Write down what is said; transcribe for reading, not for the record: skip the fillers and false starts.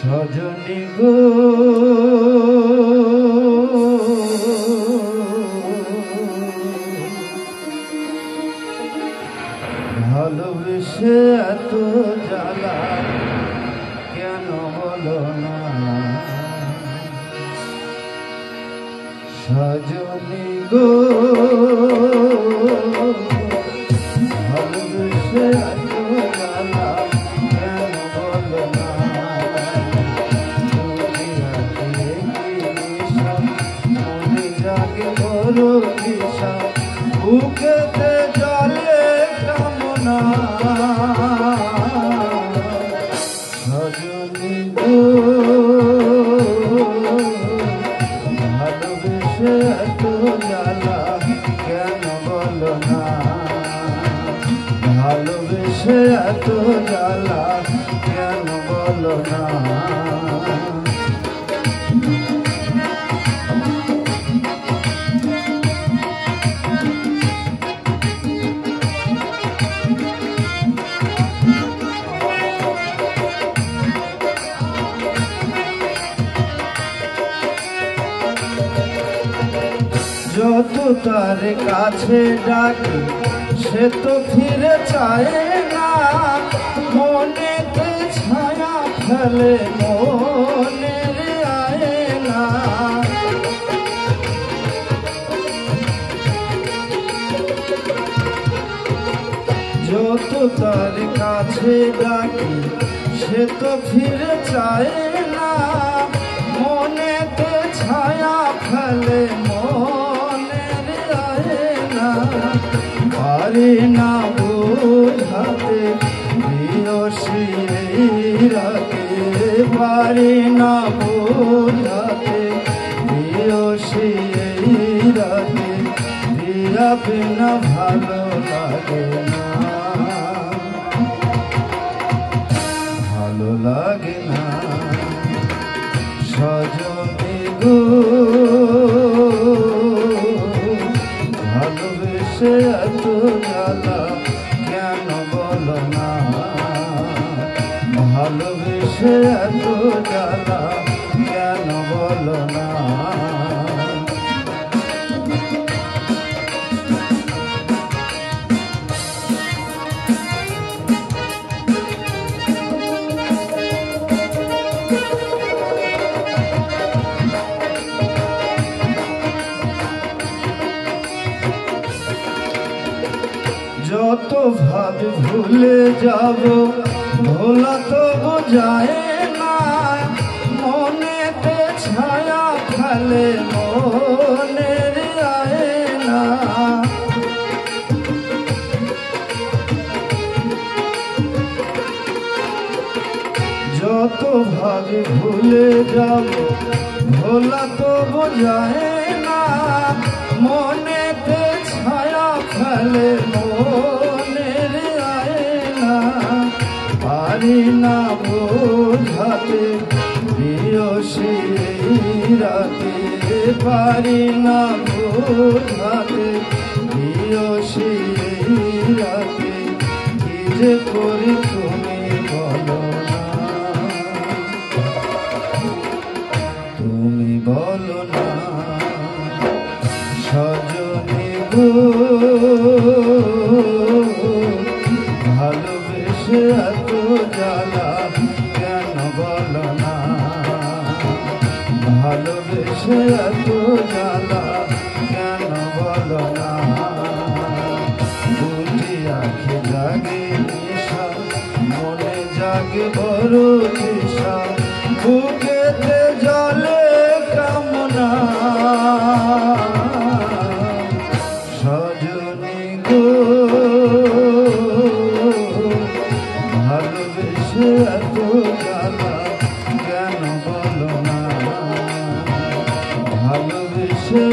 সজনী গো ভালোবেসে এত জ্বালা কেন বলো না সজনী গো ভালোবেসে এত জ্বালা কেন বলো না মনে জাগে বড় দিশা বুকেতে জলে কামনা সজনী গো ভালোবেসে এত জ্বালা কেন বলো না ভালোবেসে এত জ্বালা কেন বলো না যত তার কাছে ডাকি সে তো ফিরে চায় না মনেতে ছায়া ফেলে মনের আয়না যত তার কাছে ডাকি সে তো ফিরে চায় না মনেতে ছায়া ফেলে পারি না বোঝাতে প্রিয়সী রাতে পারি না বোঝাতে প্রিয়সী রাতে প্রিয়া বিনা ভালো লাগে না ভালো লাগে না সজনী গো ভালোবেসে এত জ্বালা কেন বলো না ভালোবেসে এত জ্বালা কেন বলো না যত ভাবে ভুলে যাব ভোলা তো বোঝায় না মনেতে ছায়া ফেলে মনের আয়না যত ভাবে ভুলে যাব ভোলা তো বোঝায় না মনেতে ছায়া ফেলে মনের আয়না পারি না বোঝাতে প্রিয়সী রাতে পারি না বোঝাতে প্রিয়সী রাতে কি যে করি তুমি বলো না তুমি বলো না সজনী গো ভালোবেসে এত জ্বালা কেন বলো না ভালোবেসে এত জ্বালা কেন বলো না দুটি আঁখি জাগে নেশা মনে জাগে বড় দিশা বুকেতে জলে কামনা সজনী গো ভালোবেসে এত জ্বালা কেন বলো না ভালোবেসে